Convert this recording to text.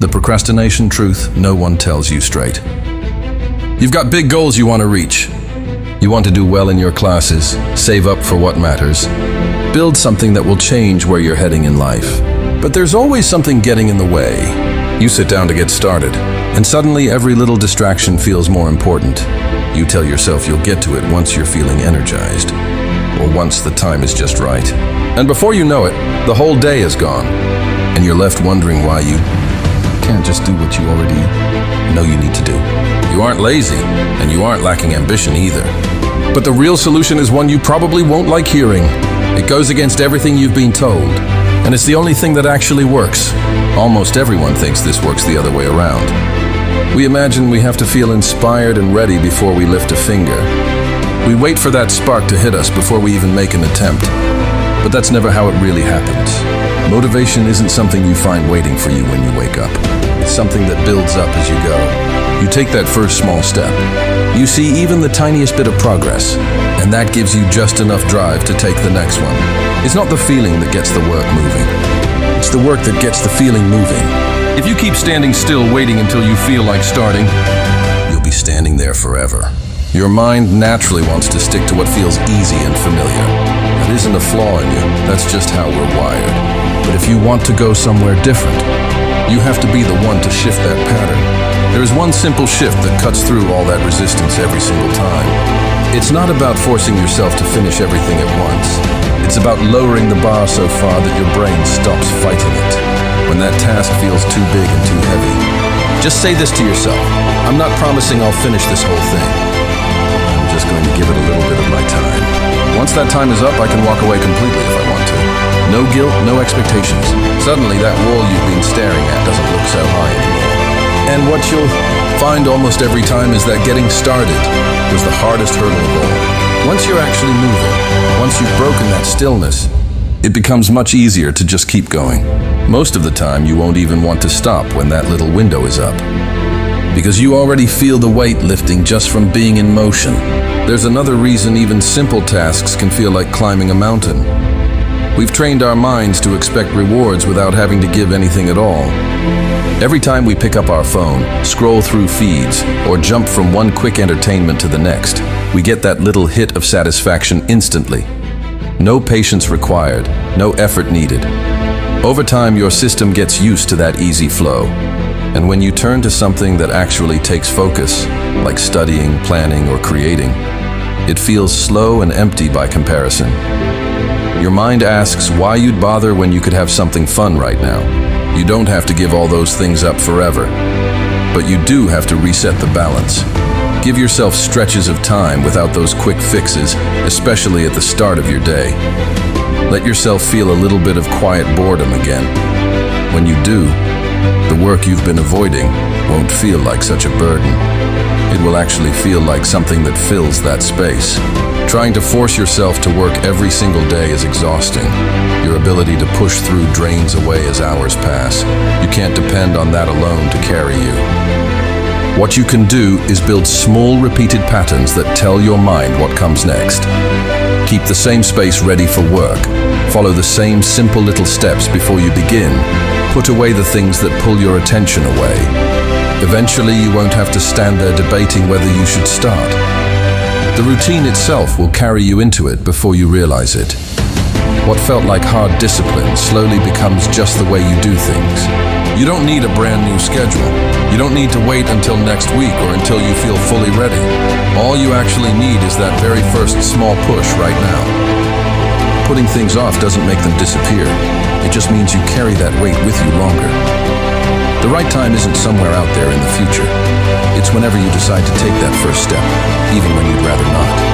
The procrastination truth no one tells you straight. You've got big goals you want to reach. You want to do well in your classes, save up for what matters, build something that will change where you're heading in life. But there's always something getting in the way. You sit down to get started, and suddenly every little distraction feels more important. You tell yourself you'll get to it once you're feeling energized, or once the time is just right. And before you know it, the whole day is gone, and you're left wondering why you can't just do what you already know you need to do. You aren't lazy, and you aren't lacking ambition either. But the real solution is one you probably won't like hearing. It goes against everything you've been told, and it's the only thing that actually works. Almost everyone thinks this works the other way around. We imagine we have to feel inspired and ready before we lift a finger. We wait for that spark to hit us before we even make an attempt. But that's never how it really happens. Motivation isn't something you find waiting for you when you wake up. It's something that builds up as you go. You take that first small step. You see even the tiniest bit of progress, and that gives you just enough drive to take the next one. It's not the feeling that gets the work moving. It's the work that gets the feeling moving. If you keep standing still waiting until you feel like starting, you'll be standing there forever. Your mind naturally wants to stick to what feels easy and familiar. That isn't a flaw in you, that's just how we're wired. But if you want to go somewhere different, you have to be the one to shift that pattern. There is one simple shift that cuts through all that resistance every single time. It's not about forcing yourself to finish everything at once. It's about lowering the bar so far that your brain stops fighting it. When that task feels too big and too heavy, just say this to yourself: I'm not promising I'll finish this whole thing. I'm just going to give it a little bit of my time. Once that time is up, I can walk away completely if I want to. No guilt, no expectations. Suddenly that wall you've been staring at doesn't look so high anymore. And what you'll find almost every time is that getting started was the hardest hurdle of all. Once you're actually moving, once you've broken that stillness, it becomes much easier to just keep going. Most of the time, you won't even want to stop when that little window is up, because you already feel the weight lifting just from being in motion. There's another reason even simple tasks can feel like climbing a mountain. We've trained our minds to expect rewards without having to give anything at all. Every time we pick up our phone, scroll through feeds, or jump from one quick entertainment to the next, we get that little hit of satisfaction instantly. No patience required, no effort needed. Over time, your system gets used to that easy flow. And when you turn to something that actually takes focus, like studying, planning, or creating, it feels slow and empty by comparison. Your mind asks why you'd bother when you could have something fun right now. You don't have to give all those things up forever, but you do have to reset the balance. Give yourself stretches of time without those quick fixes, especially at the start of your day. Let yourself feel a little bit of quiet boredom again. When you do, the work you've been avoiding won't feel like such a burden. It will actually feel like something that fills that space. Trying to force yourself to work every single day is exhausting. Your ability to push through drains away as hours pass. You can't depend on that alone to carry you. What you can do is build small, repeated patterns that tell your mind what comes next. Keep the same space ready for work. Follow the same simple little steps before you begin. Put away the things that pull your attention away. Eventually, you won't have to stand there debating whether you should start. The routine itself will carry you into it before you realize it. What felt like hard discipline slowly becomes just the way you do things. You don't need a brand new schedule. You don't need to wait until next week or until you feel fully ready. All you actually need is that very first small push right now. Putting things off doesn't make them disappear. It just means you carry that weight with you longer. The right time isn't somewhere out there in the future. It's whenever you decide to take that first step, even when you'd rather not.